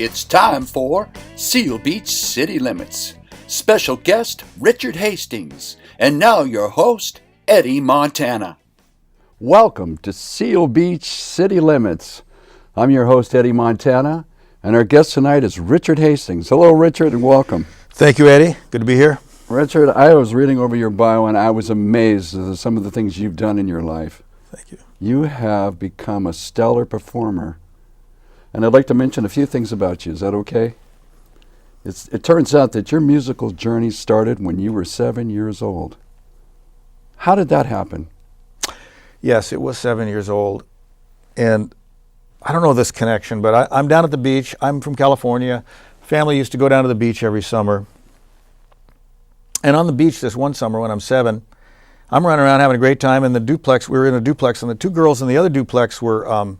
It's time for Seal Beach City Limits. Special guest Richard Hastings. And now your host, Eddie Montana. Welcome to Seal Beach City Limits. I'm your host, Eddie Montana, and our guest tonight is Richard Hastings. Hello, Richard, and welcome. Thank you, Eddie. Good to be here. Richard, I was reading over your bio, and I was amazed at some of the things you've done in your life. Thank you. You have become a stellar performer. And I'd like to mention a few things about you. Is that okay? It turns out that your musical journey started when you were 7 years old. How did that happen? Yes, it was 7 years old. And I don't know this connection, but I'm down at the beach. I'm from California. Family used to go down to the beach every summer. And on the beach this one summer when I'm 7, I'm running around having a great time in the duplex. We were in a duplex, and the two girls in the other duplex were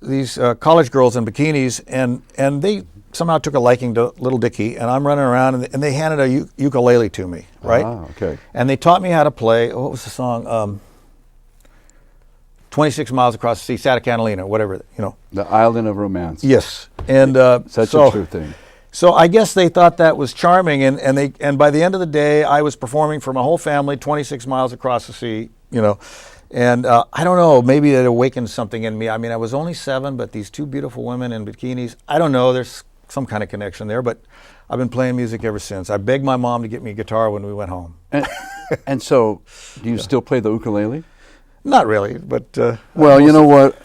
these college girls in bikinis, and they somehow took a liking to Little Dicky, and I'm running around, and they handed a ukulele to me, right? Ah, okay. And they taught me how to play, what was the song? 26 Miles Across the Sea, Santa Catalina, whatever, you know. The Island of Romance. Yes. And Such a true thing. So I guess they thought that was charming, and by the end of the day, I was performing for my whole family, 26 miles across the sea, you know. And I don't know, maybe it awakened something in me. I mean, I was only 7, but these two beautiful women in bikinis, I don't know, there's some kind of connection there, but I've been playing music ever since. I begged my mom to get me a guitar when we went home. And so, do you still play the ukulele? Not really, but... well, you know what?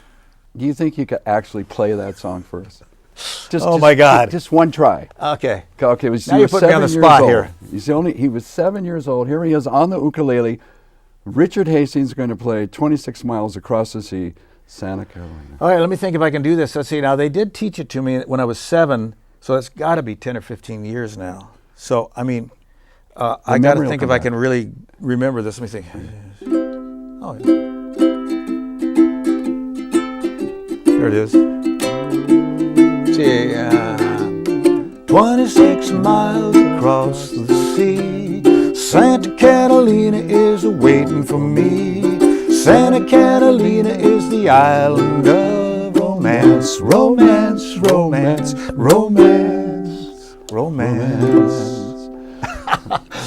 Do you think you could actually play that song for us? My God. Just one try. Okay. Okay. Now you're putting me on the spot here. He was 7 years old. Here he is on the ukulele. Richard Hastings is going to play 26 Miles Across the Sea, Santa Catalina. All right, let me think if I can do this. Let's see. Now, they did teach it to me when I was 7, so it's got to be 10 or 15 years now. So, I mean, I got to think if I can really remember this. Let me think. Oh, yeah. There it is. See, 26 miles across the sea, Santa Catalina is waiting for me. Santa Catalina is the island of romance. Romance, romance, romance, romance.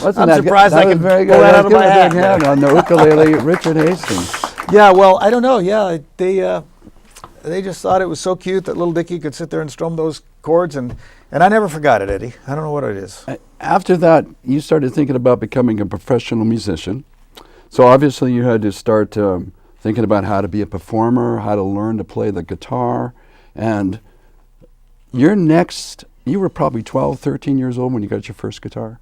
I'm surprised I can pull that out of my hat. Hand on the ukulele, Richard Hastings. Yeah, well, I don't know. Yeah, they just thought it was so cute that Little Dicky could sit there and strum those chords, and I never forgot it, Eddie. I don't know what it is. After that, you started thinking about becoming a professional musician. So obviously you had to start thinking about how to be a performer, how to learn to play the guitar. And you were probably 12, 13 years old when you got your first guitar.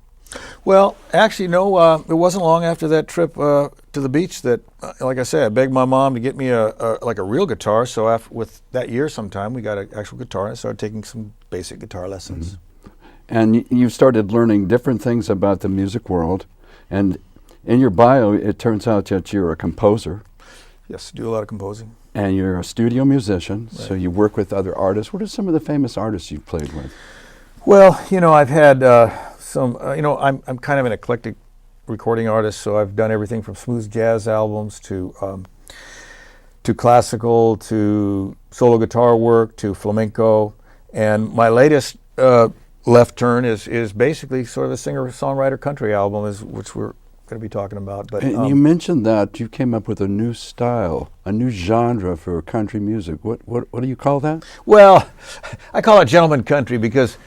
Well, actually, no, it wasn't long after that trip to the beach that, like I said, I begged my mom to get me a real guitar. So with that year sometime, we got an actual guitar, and I started taking some basic guitar lessons. Mm-hmm. And you started learning different things about the music world. And in your bio, it turns out that you're a composer. Yes, do a lot of composing. And you're a studio musician, right. So you work with other artists. What are some of the famous artists you've played with? Well, you know, I've had some, I'm kind of an eclectic recording artist, so I've done everything from smooth jazz albums to classical, to solo guitar work, to flamenco. And my latest left turn is basically sort of a singer-songwriter country album, which we're going to be talking about. But and you mentioned that you came up with a new style, a new genre for country music. What do you call that? Well, I call it gentleman country because,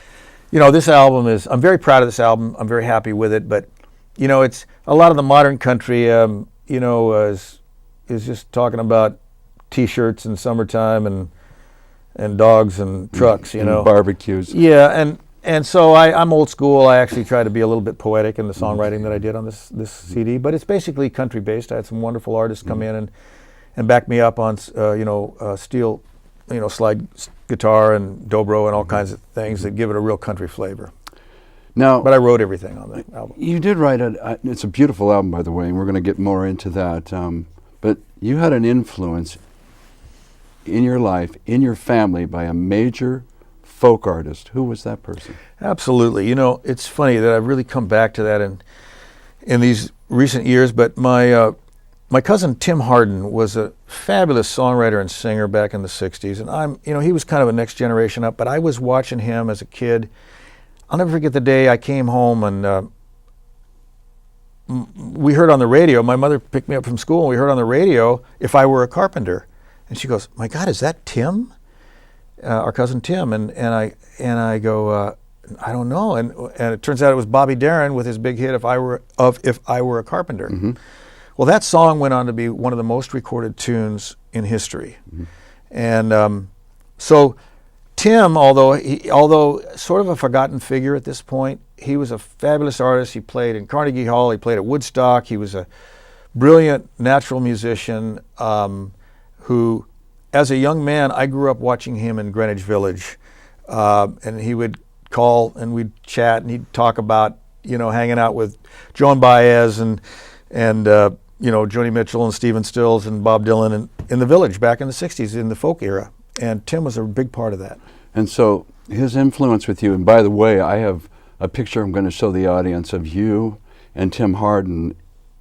you know, this album I'm very proud of this album. I'm very happy with it. But, you know, it's a lot of the modern country, is just talking about T-shirts in summertime and dogs and trucks, you know. Barbecues. Yeah, and so I'm old school. I actually try to be a little bit poetic in the songwriting that I did on this CD, but it's basically country based. I had some wonderful artists come in and back me up on steel, slide guitar and dobro and all kinds of things that give it a real country flavor. Now, but I wrote everything on the album. You did write it. It's a beautiful album, by the way, and we're going to get more into that. But you had an influence in your life, in your family, by a major folk artist. Who was that person? Absolutely. You know, it's funny that I've really come back to that in these recent years, but my my cousin Tim Hardin was a fabulous songwriter and singer back in the 60s. And he was kind of a next generation up, but I was watching him as a kid. I'll never forget the day I came home and we heard on the radio, my mother picked me up from school, and we heard on the radio, If I Were a Carpenter. And she goes, "My God, is that Tim?" Our cousin Tim. And I go, "I don't know." And it turns out it was Bobby Darin with his big hit, If I Were a Carpenter. Mm-hmm. Well, that song went on to be one of the most recorded tunes in history. Mm-hmm. And so Tim, although sort of a forgotten figure at this point, he was a fabulous artist. He played in Carnegie Hall. He played at Woodstock. He was a brilliant natural musician who, as a young man, I grew up watching him in Greenwich Village. And he would call and we'd chat and he'd talk about, hanging out with Joan Baez and Joni Mitchell and Stephen Stills and Bob Dylan in the Village back in the 60s in the folk era. And Tim was a big part of that. And so his influence with you, and by the way, I have a picture I'm going to show the audience of you and Tim Hardin,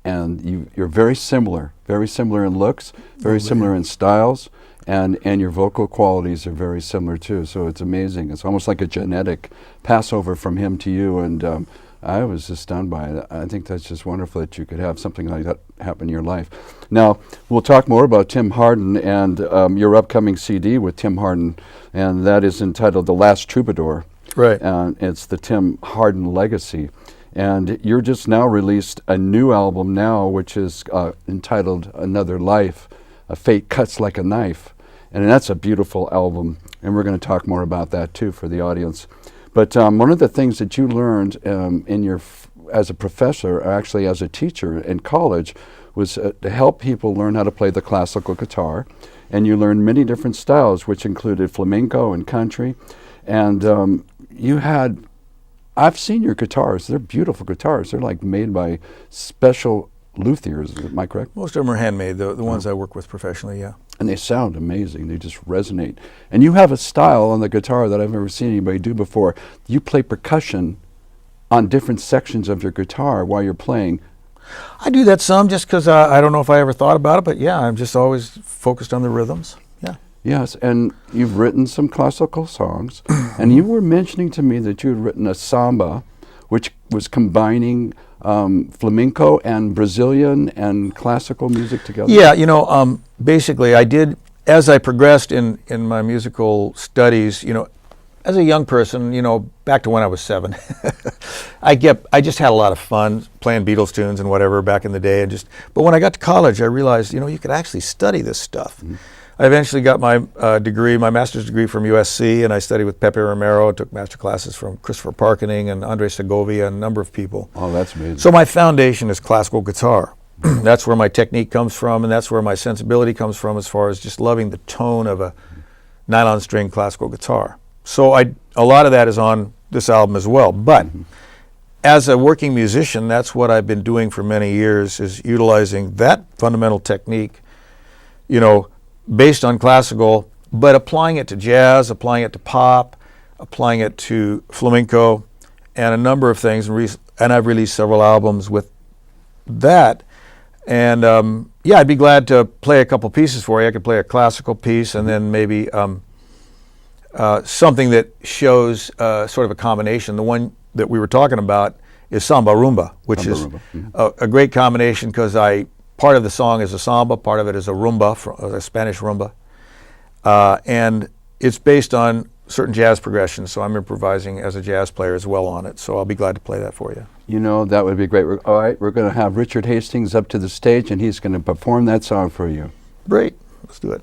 and you're very similar in looks, very similar in styles, and your vocal qualities are very similar too. So it's amazing. It's almost like a genetic passover from him to you, and I was just stunned by it. I think that's just wonderful that you could have something like that happen in your life. Now, we'll talk more about Tim Hardin and your upcoming CD with Tim Hardin, and that is entitled The Last Troubadour. Right. And it's the Tim Hardin Legacy. And you're just now released a new album now, which is entitled Another Life, A Fate Cuts Like a Knife. And that's a beautiful album, and we're going to talk more about that too for the audience. But one of the things that you learned as a professor, or actually as a teacher in college, was to help people learn how to play the classical guitar. And you learned many different styles, which included flamenco and country. And I've seen your guitars. They're beautiful guitars. They're like made by special luthiers. Am I correct? Most of them are handmade, the ones I work with professionally, yeah. And they sound amazing. They just resonate. And you have a style on the guitar that I've never seen anybody do before. You play percussion on different sections of your guitar while you're playing. I do that some just because I don't know if I ever thought about it, but yeah, I'm just always focused on the rhythms. Yeah. Yes, and you've written some classical songs, and you were mentioning to me that you had written a samba, which was combining flamenco and Brazilian and classical music together. Yeah, basically I did, as I progressed in my musical studies, as a young person, back to when I was 7, I just had a lot of fun playing Beatles tunes and whatever back in the day. But when I got to college, I realized, you could actually study this stuff. Mm-hmm. I eventually got my my master's degree from USC, and I studied with Pepe Romero, took master classes from Christopher Parkening and Andre Segovia, and a number of people. Oh, that's amazing. So my foundation is classical guitar. That's where my technique comes from, and that's where my sensibility comes from as far as just loving the tone of a nylon string classical guitar. So a lot of that is on this album as well. But as a working musician, that's what I've been doing for many years, is utilizing that fundamental technique, based on classical, but applying it to jazz, applying it to pop, applying it to flamenco, and a number of things. And I've released several albums with that. And I'd be glad to play a couple pieces for you. I could play a classical piece and then maybe something that shows sort of a combination. The one that we were talking about is Samba Rumba, which is a great combination because part of the song is a samba, part of it is a rumba, a Spanish rumba. And it's based on certain jazz progressions, so I'm improvising as a jazz player as well on it. So I'll be glad to play that for you. That would be great. All right, we're going to have Richard Hastings up to the stage, and he's going to perform that song for you. Great. Let's do it.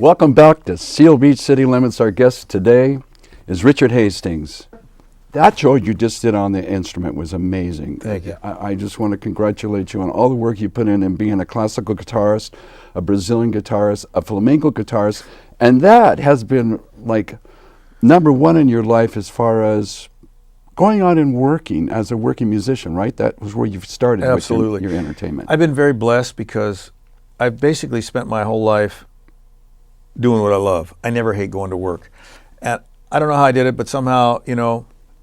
Welcome back to Seal Beach City Limits. Our guest today is Richard Hastings. That show you just did on the instrument was amazing. Thank you. I just want to congratulate you on all the work you put in being a classical guitarist, a Brazilian guitarist, a flamenco guitarist, and that has been like number one in your life as far as going out and working as a working musician, right? That was where you started. Absolutely. With your entertainment. I've been very blessed because I've basically spent my whole life doing what I love. I never hate going to work. And I don't know how I did it, but somehow,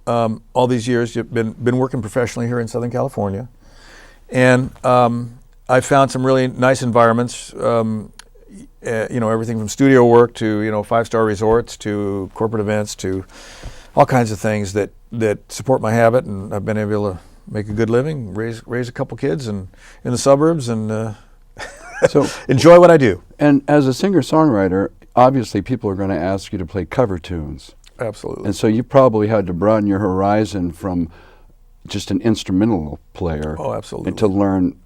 all these years you've been working professionally here in Southern California. And I found some really nice environments, everything from studio work to, five-star resorts to corporate events to all kinds of things that support my habit, and I've been able to make a good living, raise a couple kids in the suburbs, and so enjoy what I do. And as a singer-songwriter, obviously people are going to ask you to play cover tunes. Absolutely. And so you probably had to broaden your horizon from just an instrumental player. Oh, absolutely. And to learn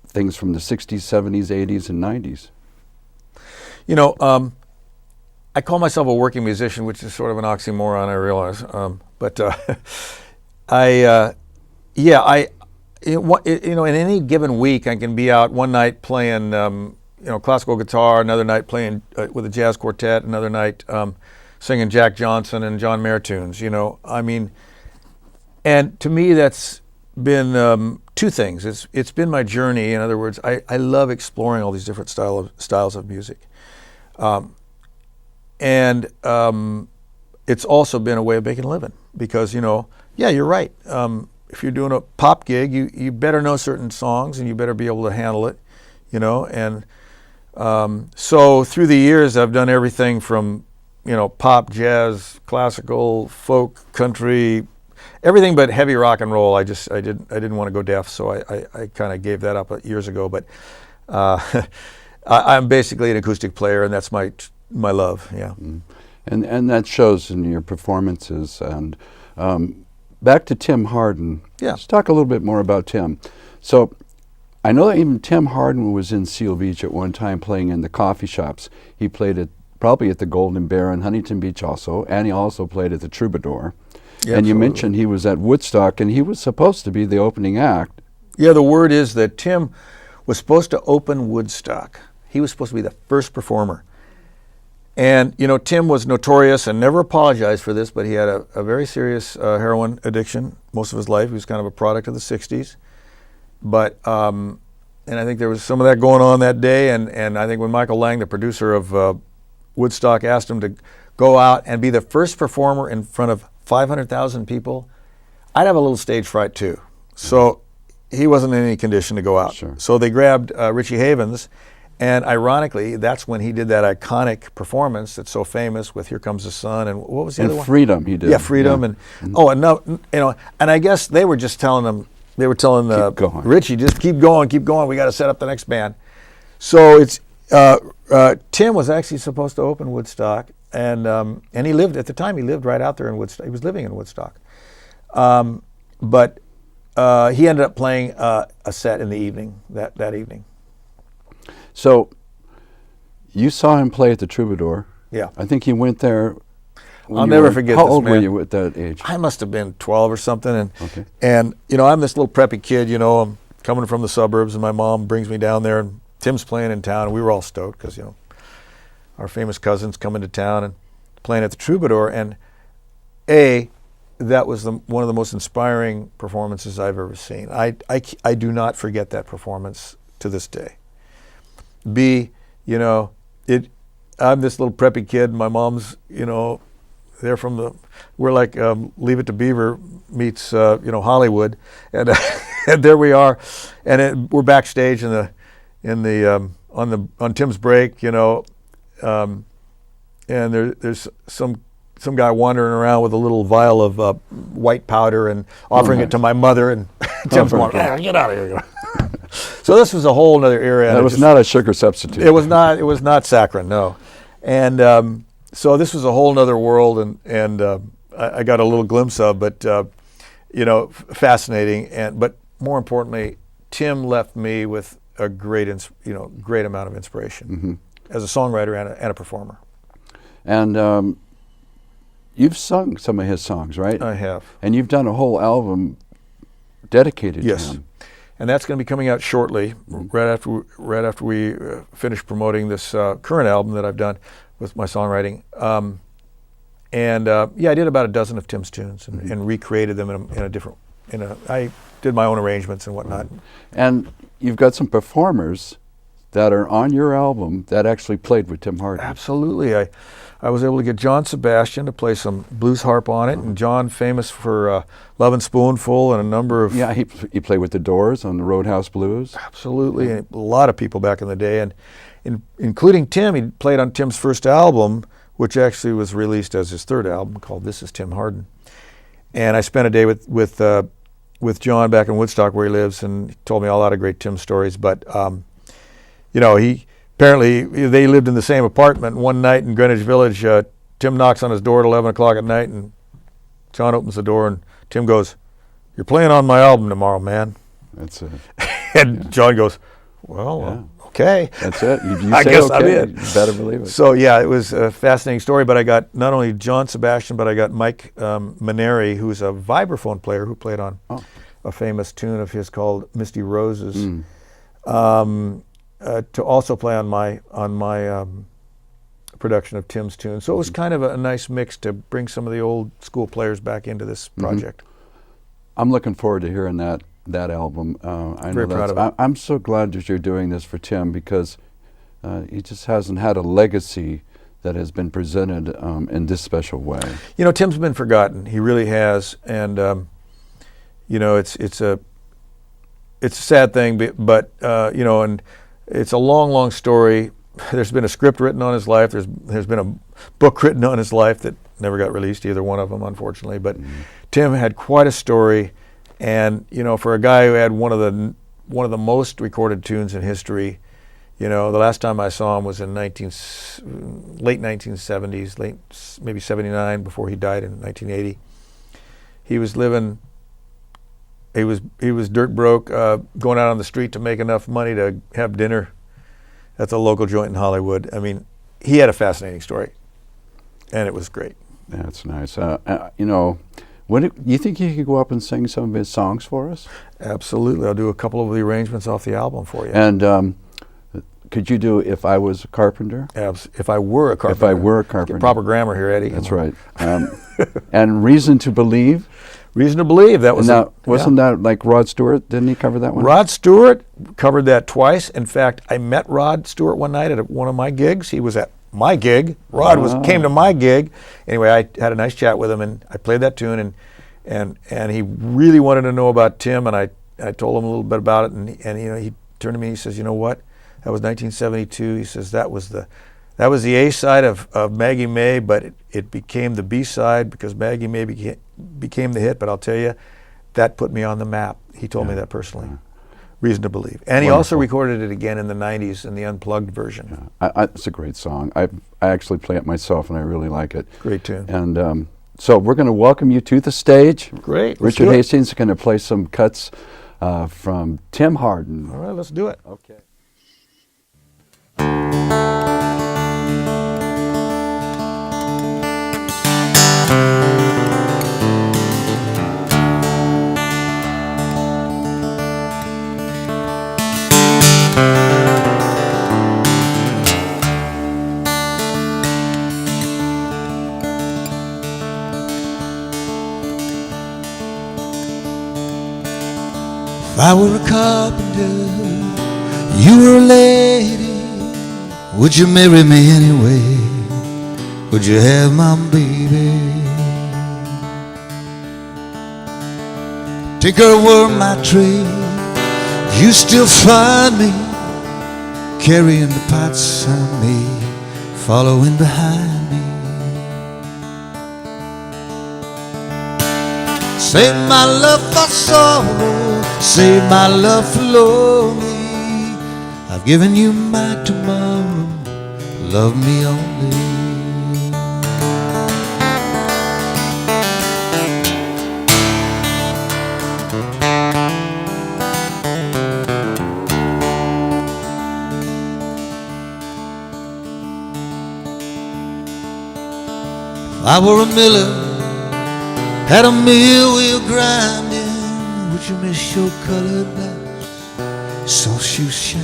things from the 60s, 70s, 80s, and 90s. I call myself a working musician, which is sort of an oxymoron, I realize. In any given week, I can be out one night playing, classical guitar, another night playing with a jazz quartet, another night singing Jack Johnson and John Mayer tunes. And to me, that's been two things. It's been my journey. In other words, I love exploring all these different styles of music. And it's also been a way of making a living because, you're right. If you're doing a pop gig, you better know certain songs and you better be able to handle it, And so through the years, I've done everything from, pop, jazz, classical, folk, country, everything but heavy rock and roll. I didn't want to go deaf, so I kind of gave that up years ago. But I'm basically an acoustic player, and that's my love. Yeah. Mm. And that shows in your performances. And back to Tim Hardin. Yeah. Let's talk a little bit more about Tim. So I know that even Tim Hardin was in Seal Beach at one time playing in the coffee shops. He played probably at the Golden Bear in Huntington Beach also, and he also played at the Troubadour. Yeah, and you mentioned he was at Woodstock, and he was supposed to be the opening act. Yeah, the word is that Tim was supposed to open Woodstock. He was supposed to be the first performer. And, Tim was notorious and never apologized for this, but he had a very serious heroin addiction most of his life. He was kind of a product of the 60s. But, and I think there was some of that going on that day. And I think when Michael Lang, the producer of Woodstock, asked him to go out and be the first performer in front of 500,000 people, I'd have a little stage fright too. So he wasn't in any condition to go out. Sure. So they grabbed Richie Havens. And ironically, that's when he did that iconic performance that's so famous with "Here Comes the Sun" and what was the other one? Freedom, he did. Yeah, Freedom, yeah. And I guess they were just telling him, Richie, just keep going. We got to set up the next band. So it's Tim was actually supposed to open Woodstock, and he lived at the time. He lived right out there in Woodstock. He was living in Woodstock, but he ended up playing a set in the evening that evening. So, you saw him play at the Troubadour. Yeah. I think he went there. I'll never forget this, man. How old were you at that age? I must have been 12 or something. And I'm this little preppy kid, I'm coming from the suburbs, and my mom brings me down there, and Tim's playing in town, and we were all stoked because, our famous cousins come into town and playing at the Troubadour. And that was one of the most inspiring performances I've ever seen. I do not forget that performance to this day. I'm this little preppy kid. My mom's, we're like Leave It to Beaver meets, Hollywood, and and there we are, and we're backstage on Tim's break, and there's some guy wandering around with a little vial of white powder and offering it to my mother, and Tim's going, get out of here. So this was a whole other era. That was not a sugar substitute. It was not saccharin, no. And so this was a whole other world, and I got a little glimpse of, but fascinating. But more importantly, Tim left me with a great amount of inspiration. Mm-hmm. as a songwriter and a performer. And you've sung some of his songs, right? I have. And you've done a whole album dedicated to Yes. him. And that's going to be coming out shortly, right after we finish promoting this current album that I've done with my songwriting. I did about a dozen of Tim's tunes and recreated them I did my own arrangements and whatnot. And you've got some performers that are on your album that actually played with Tim Hardin. Absolutely. I was able to get John Sebastian to play some blues harp on it, and John, famous for Love and Spoonful and a number of... Yeah, he played with the Doors on the Roadhouse Blues. Absolutely, and a lot of people back in the day, and including Tim. He played on Tim's first album, which actually was released as his third album, called This Is Tim Hardin. And I spent a day with John back in Woodstock, where he lives, and he told me a lot of great Tim stories. But apparently they lived in the same apartment. One night in Greenwich Village, Tim knocks on his door at 11 o'clock at night, and John opens the door, and Tim goes, "You're playing on my album tomorrow, man." That's it. And John goes, "Well, okay." That's it. You I say guess okay, I'm in. you better believe it. So yeah, it was a fascinating story. But I got not only John Sebastian, but I got Mike Maneri, who's a vibraphone player who played on a famous tune of his called "Misty Roses," to also play on my production of Tim's tune. So it was kind of a nice mix to bring some of the old school players back into this project. I'm looking forward to hearing that album. Very proud of it. I'm so glad that you're doing this for Tim, because he just hasn't had a legacy that has been presented in this special way. Tim's been forgotten. He really has, and it's a sad thing, but and it's a long story. There's been a script written on his life. There's been a book written on his life that never got released, either one of them, unfortunately. But Tim had quite a story, and for a guy who had one of the most recorded tunes in history, the last time I saw him was in late 1970s, maybe 79, before he died in 1980. He was living. He was dirt broke, going out on the street to make enough money to have dinner at the local joint in Hollywood. I mean, he had a fascinating story, and it was great. That's nice. You think you could go up and sing some of his songs for us? Absolutely. I'll do a couple of the arrangements off the album for you. And could you do "If I Was a Carpenter"? If I Were a Carpenter. If I Were a Carpenter. Get proper grammar here, Eddie. That's right. And "Reason to Believe." Reason to Believe. That was wasn't that like Rod Stewart? Didn't he cover that one? Rod Stewart covered that twice. In fact, I met Rod Stewart one night at one of my gigs. He was at my gig. Rod came to my gig. Anyway, I had a nice chat with him, and I played that tune, and he really wanted to know about Tim, and I told him a little bit about it, and he turned to me and he says, "You know what? That was 1972." He says that was the A side of Maggie May, but it became the B side because Maggie May became the hit. But I'll tell you, that put me on the map. He told me that personally. Reason to Believe. And he also recorded it again in the 90s in the unplugged version. It's a great song. I actually play it myself, and I really like it. Great tune. And so we're going to welcome you to the stage. Great. Richard Hastings is going to play some cuts from Tim Hardin. All right, let's do it. Okay. If I were a carpenter, you were a lady, would you marry me anyway? Would you have my baby? Tinker were my trade, you still find me carrying the pots I made, following behind me. Save my love for sorrow, save my love for lonely. I've given you my tomorrow, love me only. I were a miller, had a mill wheel grinding, would you miss your colored blouse, soft shoes shine?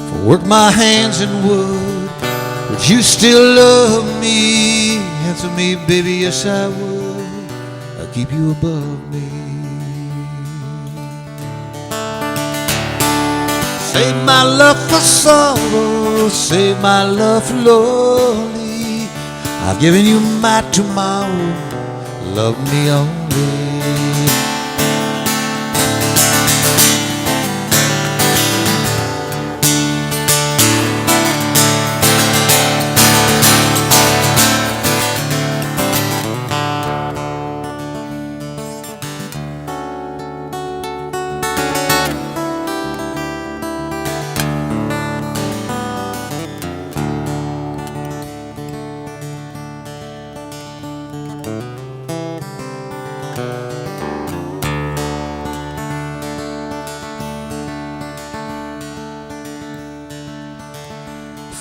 For work my hands in wood, would you still love me? Answer me, baby, yes I would. I'll keep you above me. Save my love for sorrow, save my love for lonely. I've given you my tomorrow, love me only.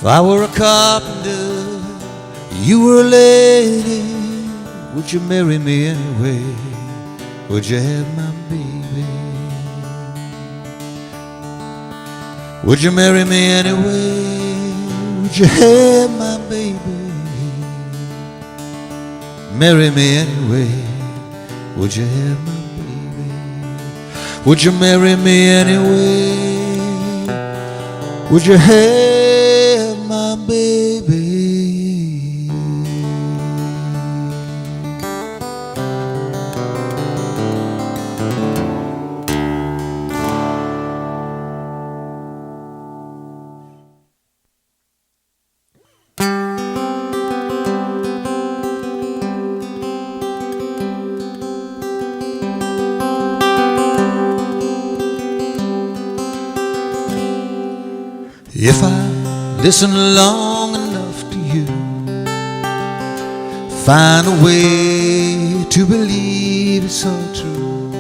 If I were a carpenter, you were a lady, would you marry me anyway? Would you have my baby? Would you marry me anyway? Would you have my baby? Marry me anyway? Would you have my baby? Would you marry me anyway? Would you have my baby? If I listen long enough to you, find a way to believe it's all true,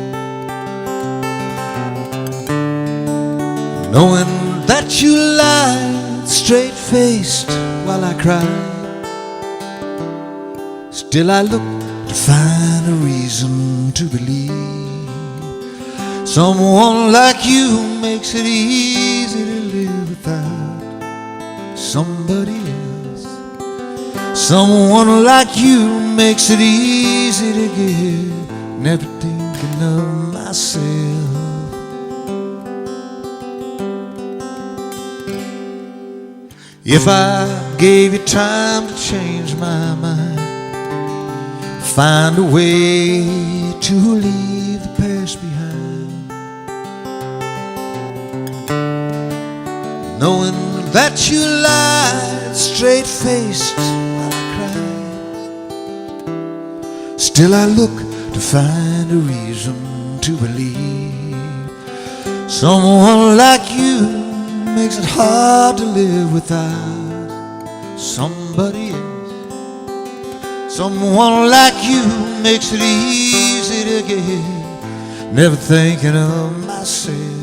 knowing that you lied straight-faced while I cried, still I look to find a reason to believe someone like you makes it easy to live without somebody else. Someone like you makes it easy to give, never thinking of myself. If I gave you time to change my mind, find a way to leave the past behind, knowing that you lied straight-faced while I cried, still I look to find a reason to believe someone like you makes it hard to live without somebody else. Someone like you makes it easy to give, never thinking of myself.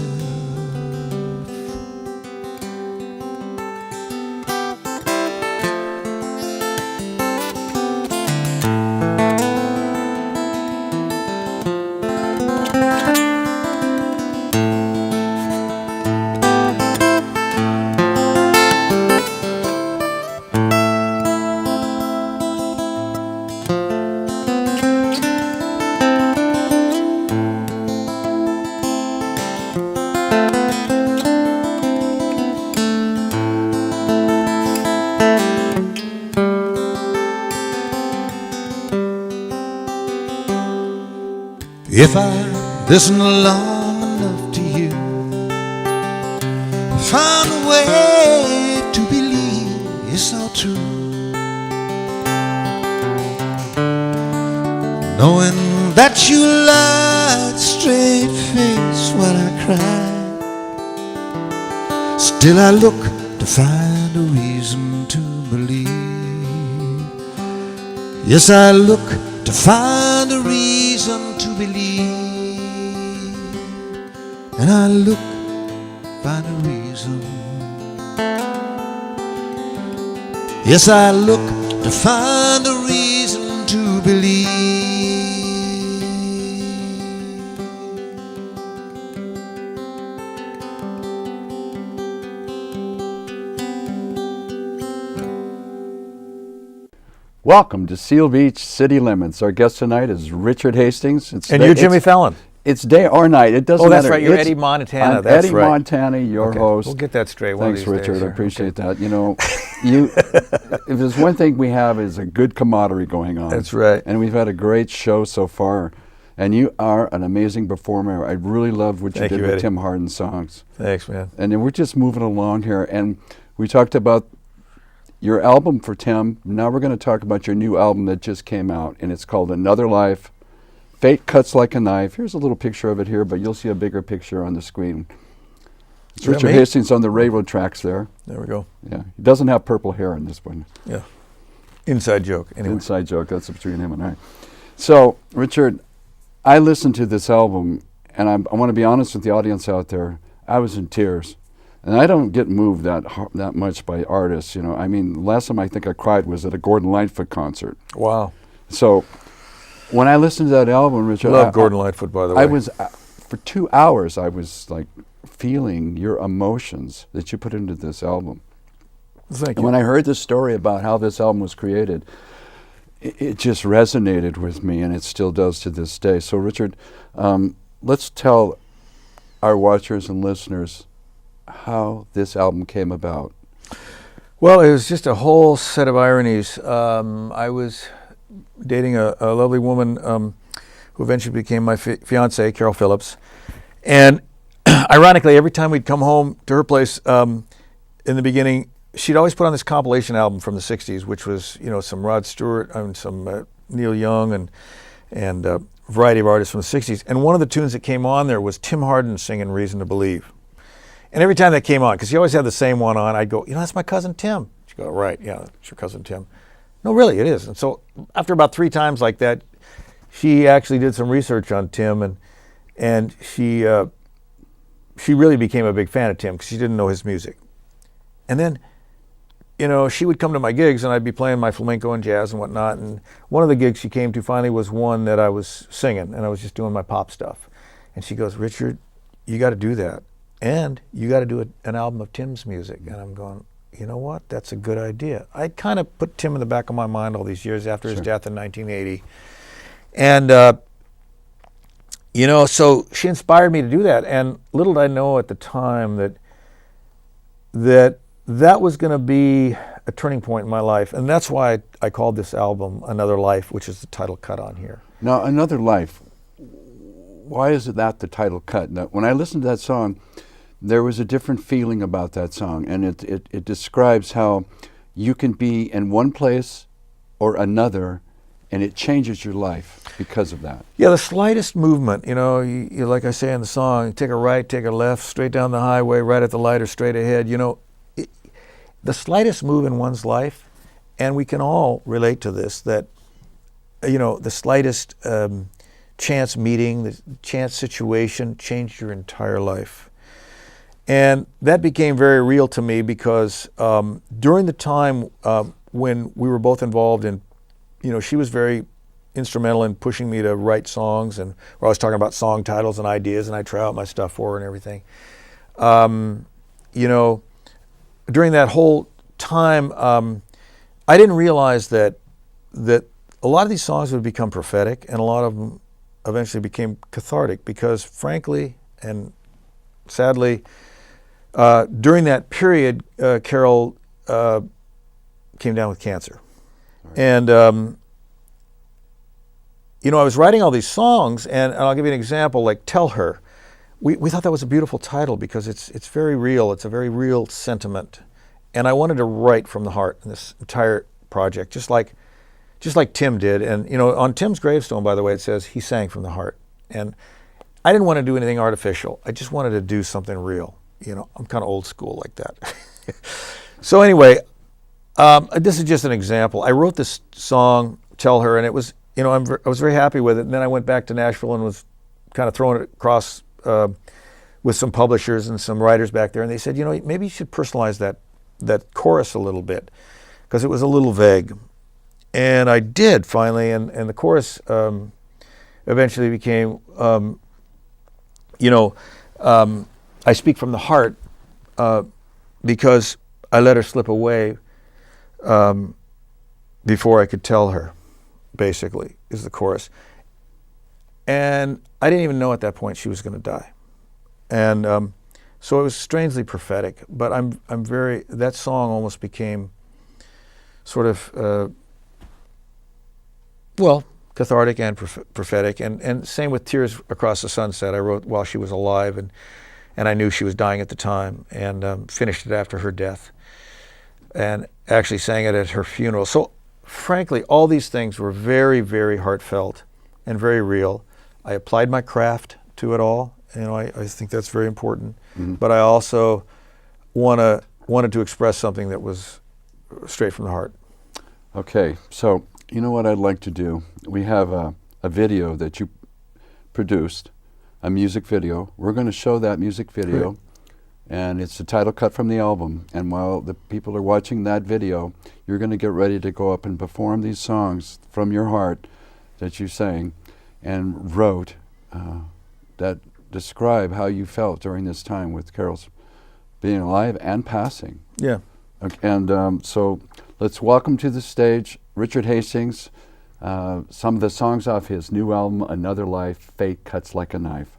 If I listen long enough to you, find a way to believe it's all true, knowing that you lied straight-faced while I cried, still I look to find a reason to believe. Yes, I look to find a reason to believe, and I look, find a reason Yes, I look to find a reason to believe. Welcome to Seal Beach City Limits. Our guest tonight is Richard Hastings. And you're Jimmy Fallon. It's day or night. It doesn't matter. Oh, that's right. You're Eddie Montana. I'm That's Eddie right. Montana, your host. We'll get that straight one Thanks, of these Richard. days. I appreciate that. You know, if there's one thing we have is a good camaraderie going on. That's right. And we've had a great show so far. And you are an amazing performer. I really love what you Thank did you, with Eddie. Tim Hardin songs. Thanks, man. And then we're just moving along here. And we talked about your album for Tim. Now we're going to talk about your new album that just came out, and it's called Another Life. Fate Cuts Like a Knife. Here's a little picture of it here, but you'll see a bigger picture on the screen. It's Is that Richard me? Hastings on the railroad tracks there. There we go. Yeah, he doesn't have purple hair in this one. Yeah. Inside joke. Anyway. Inside joke, that's between him and I. So, Richard, I listened to this album, and I want to be honest with the audience out there. I was in tears. And I don't get moved that much by artists, you know. I mean, last time I think I cried was at a Gordon Lightfoot concert. Wow. So, when I listened to that album, Richard, Love Gordon Lightfoot, by the way. I was, for 2 hours, I was like feeling your emotions that you put into this album. Thank And you. when I heard the story about how this album was created, it just resonated with me, and it still does to this day. So, Richard, let's tell our watchers and listeners how this album came about. Well, it was just a whole set of ironies. I was dating a lovely woman who eventually became my fiancée, Carol Phillips. And ironically, every time we'd come home to her place in the beginning, she'd always put on this compilation album from the 60s, which was, you know, some Rod Stewart and some Neil Young and a variety of artists from the 60s. And one of the tunes that came on there was Tim Hardin singing Reason to Believe. And every time that came on, because she always had the same one on, I'd go, you know, that's my cousin Tim. She'd go, right, yeah, it's your cousin Tim. No, really, it is. And so after about 3 times like that, she actually did some research on Tim, and she really became a big fan of Tim because she didn't know his music. And then, you know, she would come to my gigs, and I'd be playing my flamenco and jazz and whatnot. And one of the gigs she came to finally was one that I was singing, and I was just doing my pop stuff. And she goes, Richard, you got to do that. And you got to do an album of Tim's music. And I'm going, you know what? That's a good idea. I kind of put Tim in the back of my mind all these years after his death in 1980. And, you know, so she inspired me to do that. And little did I know at the time that was going to be a turning point in my life. And that's why I called this album Another Life, which is the title cut on here. Now, Another Life, why is it that the title cut? Now, when I listened to that song, there was a different feeling about that song, and it describes how you can be in one place or another, and it changes your life because of that. Yeah, the slightest movement, you know, you like I say in the song, take a right, take a left, straight down the highway, right at the light or straight ahead, you know, the slightest move in one's life, and we can all relate to this, that, you know, the slightest chance meeting, the chance situation changed your entire life. And that became very real to me because during the time when we were both involved in, you know, she was very instrumental in pushing me to write songs, and where I was talking about song titles and ideas, and I try out my stuff for her and everything. You know, during that whole time, I didn't realize that a lot of these songs would become prophetic, and a lot of them eventually became cathartic because, frankly and sadly, during that period, Carol came down with cancer. Right. And, you know, I was writing all these songs, and I'll give you an example, like Tell Her. We thought that was a beautiful title because it's very real. It's a very real sentiment. And I wanted to write from the heart in this entire project, just like Tim did. And, you know, on Tim's gravestone, by the way, it says he sang from the heart. And I didn't want to do anything artificial. I just wanted to do something real. You know, I'm kind of old school like that. So anyway, this is just an example. I wrote this song, Tell Her, and it was, you know, I was very happy with it. And then I went back to Nashville and was kind of throwing it across with some publishers and some writers back there. And they said, you know, maybe you should personalize that chorus a little bit. because it was a little vague. And I did finally, and the chorus eventually became, I speak from the heart because I let her slip away before I could tell her, basically, is the chorus. And I didn't even know at that point she was going to die. And so it was strangely prophetic, but that song almost became sort of, cathartic and prophetic. And same with Tears Across the Sunset. I wrote while she was alive, and I knew she was dying at the time, and finished it after her death, and actually sang it at her funeral. So frankly, all these things were very, very heartfelt and very real. I applied my craft to it all. I think that's very important. Mm-hmm. But I also wanted to express something that was straight from the heart. Okay, so you know what I'd like to do? We have a video that you produced, a music video. We're going to show that music video, right. And it's the title cut from the album. And while the people are watching that video, you're going to get ready to go up and perform these songs from your heart that you sang and wrote that describe how you felt during this time with Carol's being alive and passing. Yeah. Okay, and so let's welcome to the stage Richard Hastings, some of the songs off his new album, Another Life, Fate Cuts Like a Knife.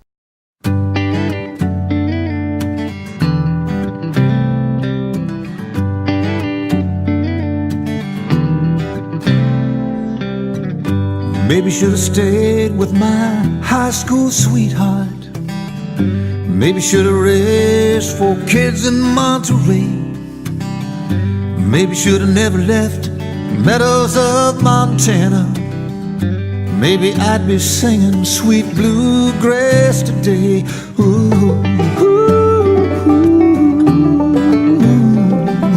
Maybe should have stayed with my high school sweetheart. Maybe should have raised 4 kids in Monterey. Maybe should have never left the meadows of Montana. Maybe I'd be singing sweet bluegrass today. Ooh, ooh, ooh,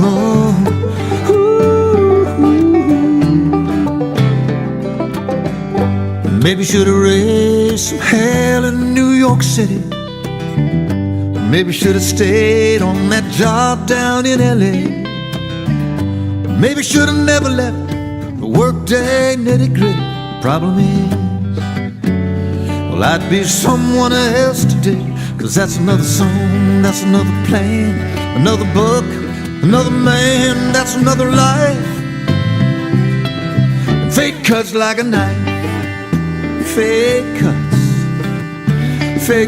oh, ooh. Maybe should have raised some hell in New York City. Maybe should have stayed on that job down in LA. Maybe should have never left the workday nitty-gritty. Problem is, well, I'd be someone else today. 'Cause that's another song, that's another plan, another book, another man, that's another life. And fate cuts like a knife. Fate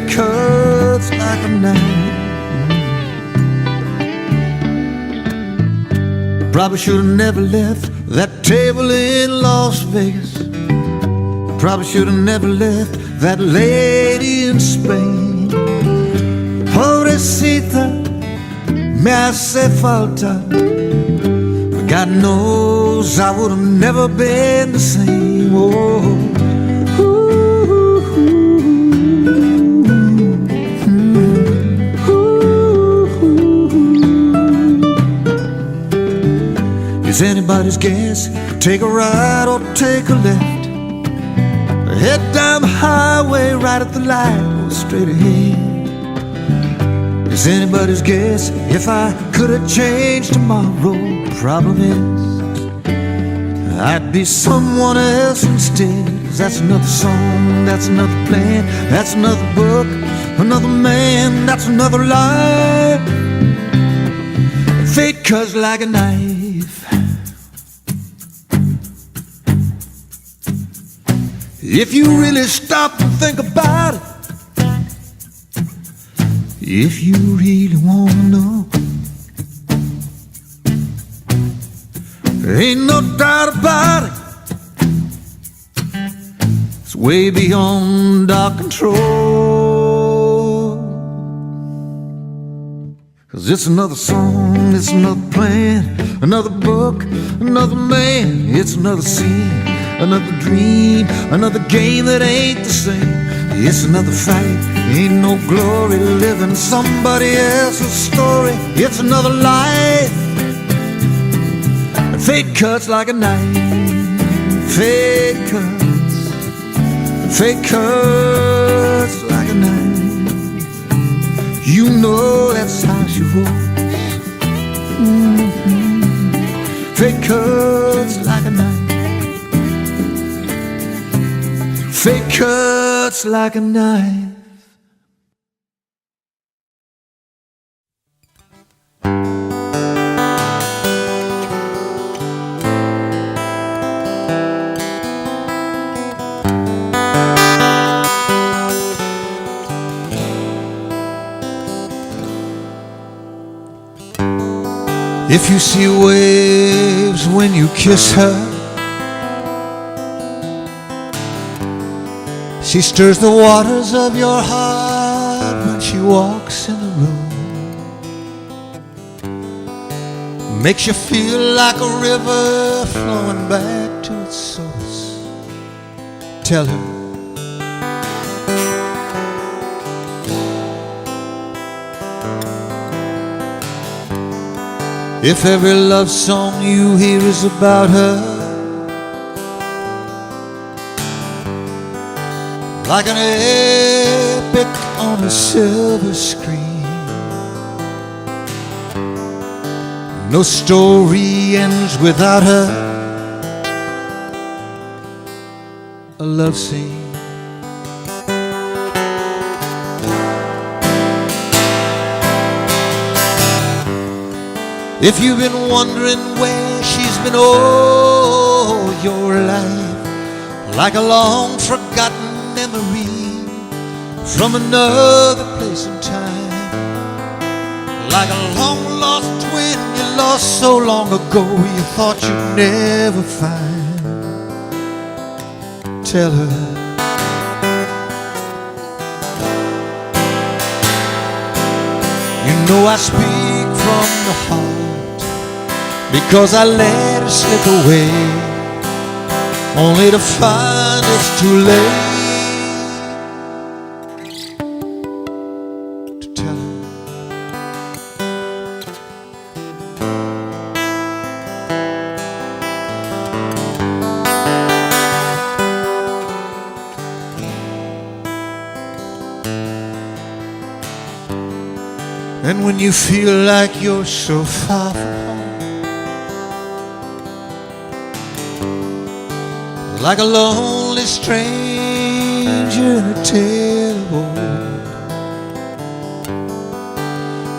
cuts like a knife. Probably should have never left that table in Las Vegas. Probably should have never left that lady in Spain. Pobrecita, me hace falta. But God knows I would have never been the same. Oh. It's anybody's guess, take a right or take a left. Head down the highway right at the light, go straight ahead. It's anybody's guess if I could have changed tomorrow. Problem is, I'd be someone else instead. 'Cause that's another song, that's another plan, that's another book, another man, that's another life. Fate cuts like a knife. If you really stop and think about it, if you really wanna know, there ain't no doubt about it, it's way beyond our control. 'Cause it's another song, it's another plan, another book, another man, it's another scene, another dream, another game that ain't the same. It's another fight, ain't no glory living somebody else's story. It's another life. And fate cuts like a knife. Fate cuts like a knife. You know that's how she was. Mm-hmm. Fate cuts like a knife. Fate cuts like a knife. If you see waves when you kiss her, she stirs the waters of your heart when she walks in the room. Makes you feel like a river flowing back to its source. Tell her, if every love song you hear is about her, like an epic on a silver screen, no story ends without her, a love scene. If you've been wondering where she's been all your life, like a long forgotten memory from another place and time, like a long lost twin you lost so long ago you thought you'd never find. Tell her, you know I speak from the heart, because I let her slip away, only to find it's too late to tell her. And when you feel like you're so far from home, like a lonely stranger in a tale of old,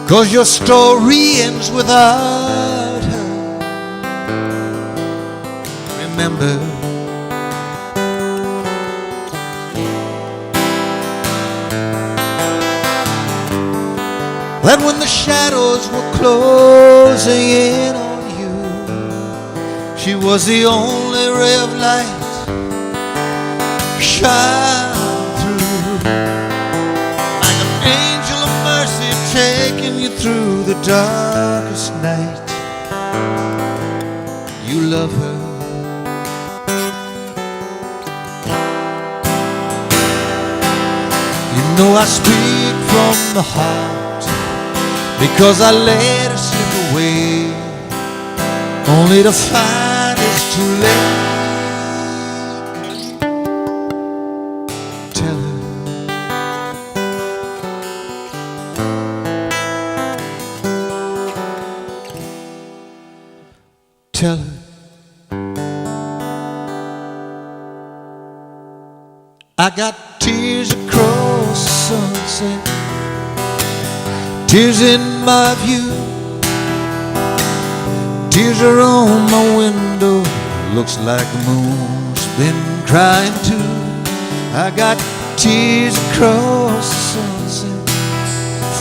'cause your story ends without her, remember, that when the shadows were closing in on you, she was the only ray of light shine through, like an angel of mercy taking you through the darkest night. You love her. You know I speak from the heart, because I let her slip away, only to find it's too late. Tell her, I got tears across the sunset, tears in my view, tears are on my window, looks like the moon's been crying too. I got tears across the sunset,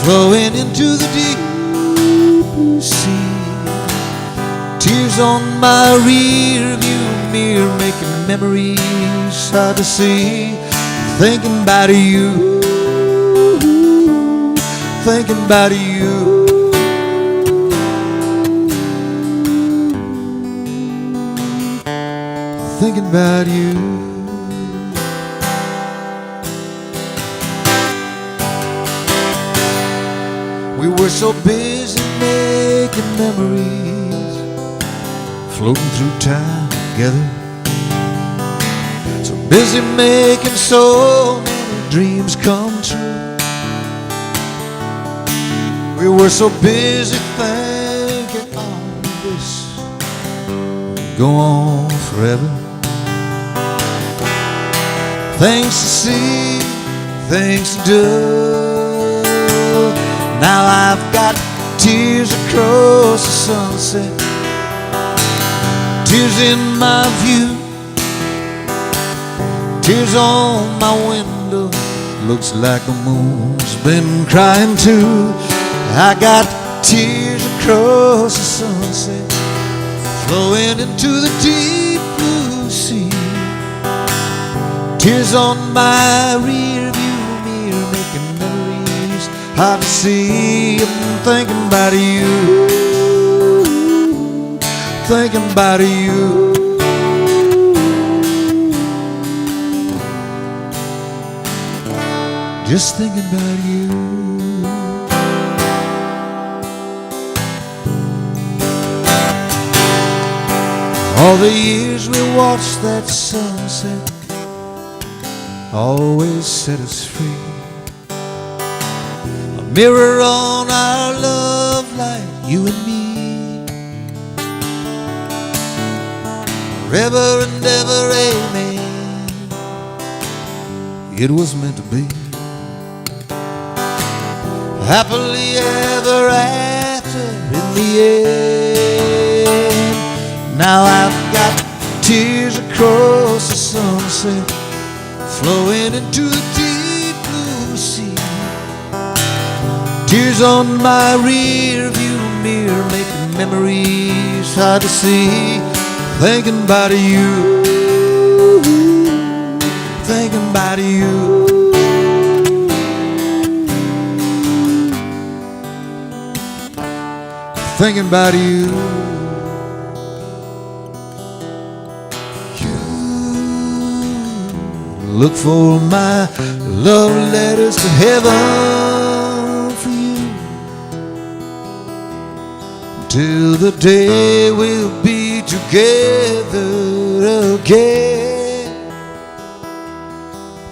flowing into the deep blue sea. Tears on my rear view mirror, making memories hard to see. Thinking about you, thinking about you. Thinking about you. We were so busy making memories, floating through time together, so busy making so many dreams come true. We were so busy thinking all this go on forever. Things to see, things to do. Now I've got tears across the sunset, tears in my view, tears on my window. Looks like the moon's been crying too. I got tears across the sunset, flowing into the deep blue sea. Tears on my rear view mirror, making memories hard to see. I'm thinking about you, thinking about you. Just thinking about you. All the years we watched that sunset always set us free. A mirror on our love life, you and me. Forever and ever, amen. It was meant to be. Happily ever after in the end. Now I've got tears across the sunset, flowing into the deep blue sea. Tears on my rear view mirror, making memories hard to see. Thinking about you, thinking about you. Thinking about you. You look for my love letters to heaven for you, till the day we'll be together again.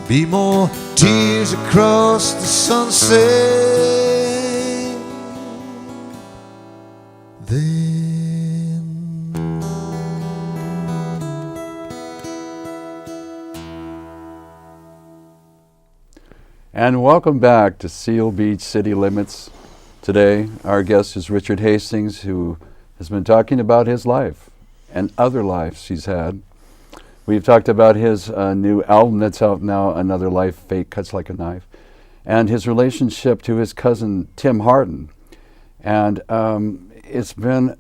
Be more tears across the sunset then. And welcome back to Seal Beach City Limits. Today, our guest is Richard Hastings, who has been talking about his life and other lives he's had. We've talked about his new album that's out now, Another Life, Fate Cuts Like a Knife, and his relationship to his cousin, Tim Hardin. And it's been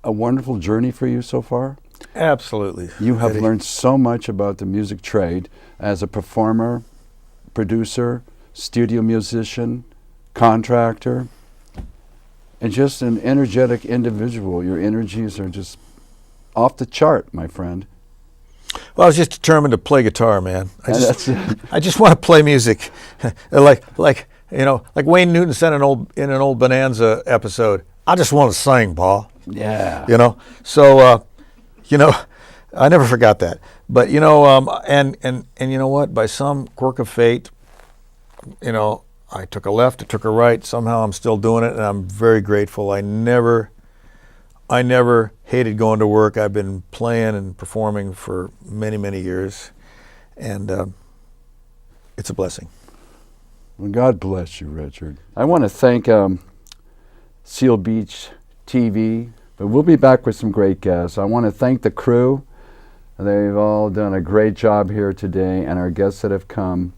a wonderful journey for you so far. Absolutely. You have Eddie. learned so much about the music trade as a performer, producer, studio musician, contractor, and just an energetic individual. Your energies are just off the chart, my friend. Well, I was just determined to play guitar, man. That's it. I just want to play music, like Wayne Newton said in an old Bonanza episode. I just want to sing, Paul. Yeah. So I never forgot that. But and you know what? By some quirk of fate, I took a left, I took a right. Somehow I'm still doing it, and I'm very grateful. I never hated going to work. I've been playing and performing for many, many years, and it's a blessing. Well, God bless you, Richard. I want to thank Seal Beach TV, but we'll be back with some great guests. I want to thank the crew. They've all done a great job here today, and our guests that have come.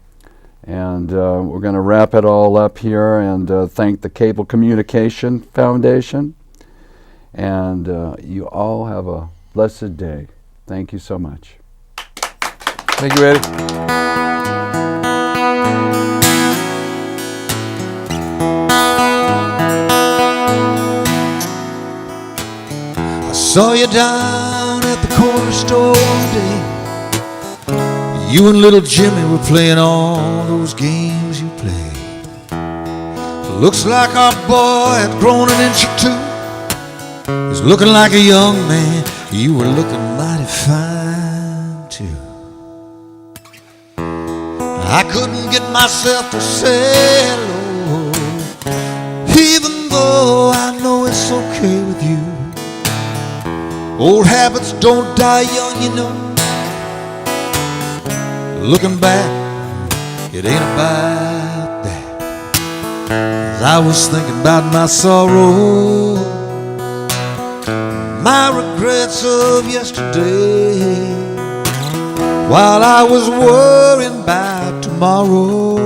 And we're going to wrap it all up here and thank the Cable Communication Foundation. And you all have a blessed day. Thank you so much. Thank you, Eddie. I saw you down at the corner store one day. You and little Jimmy were playing all those games you play. Looks like our boy had grown an inch or two. He's looking like a young man. You were looking mighty fine too. I couldn't get myself to say hello, even though I know it's okay with you. Old habits don't die young, you know. Looking back, it ain't about that. As I was thinking about my sorrow, my regrets of yesterday, while I was worrying about tomorrow,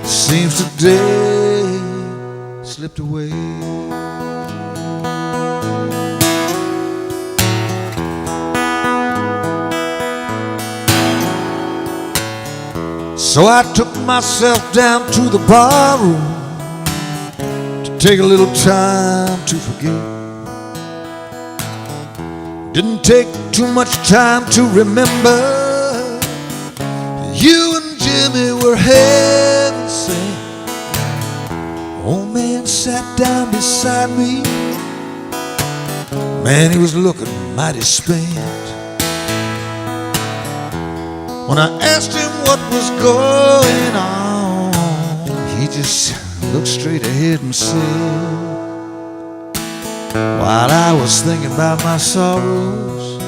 seems today slipped away. So I took myself down to the bar room to take a little time to forget. Didn't take too much time to remember you and Jimmy were heaven sent. Old man sat down beside me. Man, he was looking mighty spent. When I asked him what was going on, he just looked straight ahead and said, while I was thinking about my sorrows,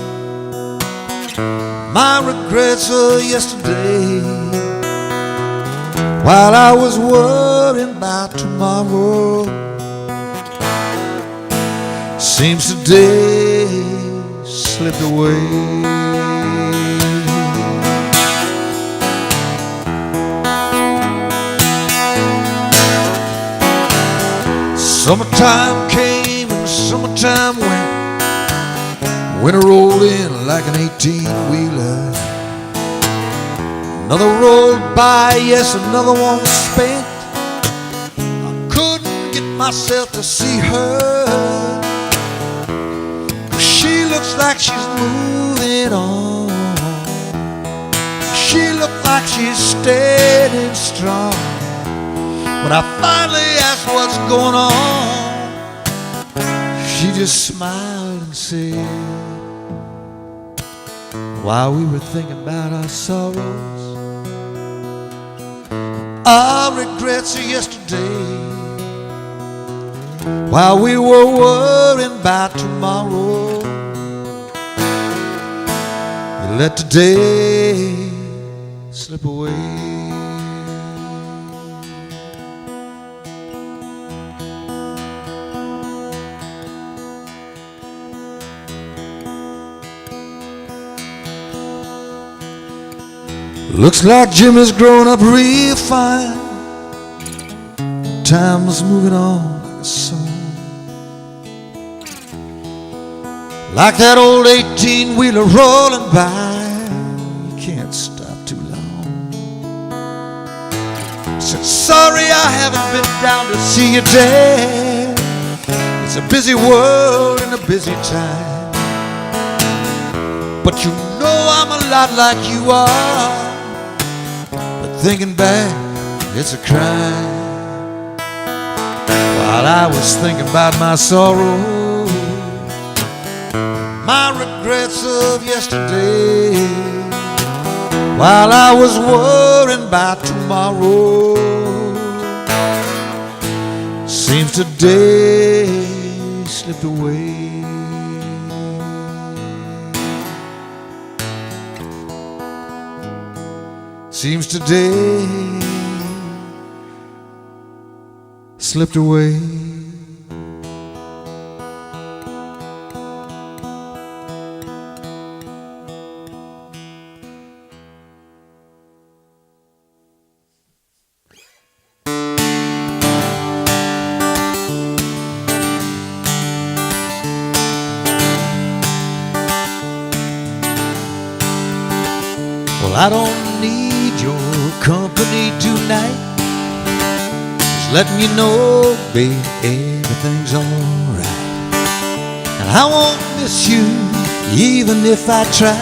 my regrets of yesterday, while I was worrying about tomorrow, seems today slipped away. Summertime came and summertime went. Winter rolled in like an 18-wheeler. Another rolled by, yes, another one was spent. I couldn't get myself to see her, 'cause she looks like she's moving on. She looks like she's standing strong. When I finally asked what's going on, she just smiled and said, while we were thinking about our sorrows, our regrets of yesterday, while we were worrying about tomorrow, you let today slip away. Looks like Jimmy's grown up real fine. Time's moving on like a song, like that old 18-wheeler rolling by. You can't stop too long. Said, sorry I haven't been down to see you, Dad. It's a busy world and a busy time, but you know I'm a lot like you are. Thinking back, it's a crime. While I was thinking about my sorrow, my regrets of yesterday, while I was worrying about tomorrow, seems today slipped away. Seems today slipped away. Well, I don't need your company tonight. Just letting you know, baby, everything's alright. And I won't miss you even if I try,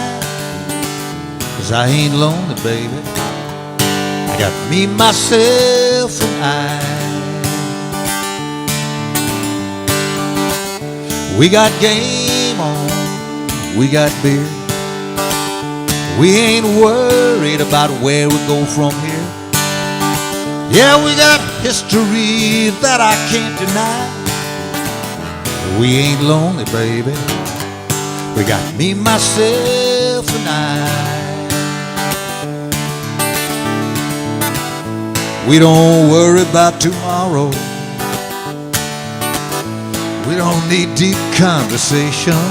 'cause I ain't lonely, baby. I got me, myself, and I. We got game on, we got beer. We ain't worried about where we go from here. Yeah, we got history that I can't deny. We ain't lonely, baby. We got me, myself, and I. We don't worry about tomorrow. We don't need deep conversation.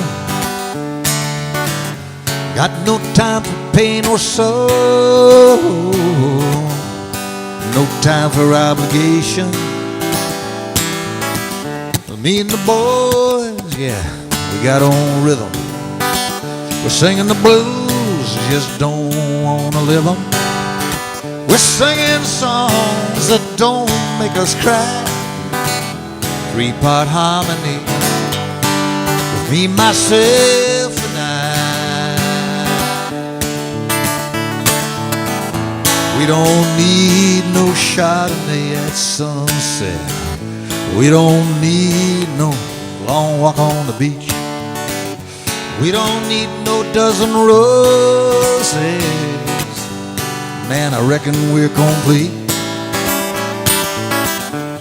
Got no time for pain or sorrow. No time for obligation. Me and the boys, yeah, we got on rhythm. We're singing the blues, just don't wanna live them. We're singing songs that don't make us cry. 3-part harmony with me, myself, and I. We don't need no Chardonnay at sunset. We don't need no long walk on the beach. We don't need no dozen roses. Man, I reckon we're complete.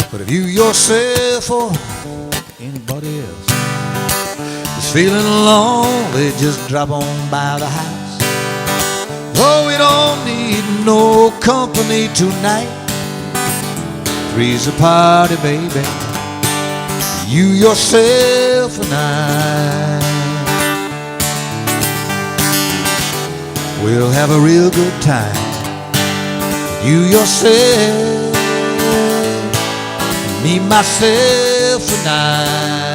But if you yourself or anybody else is feeling lonely, just drop on by the house. Oh, we don't need no company tonight. Three's a party, baby. You, yourself, and I. We'll have a real good time. You, yourself, me, myself, and I.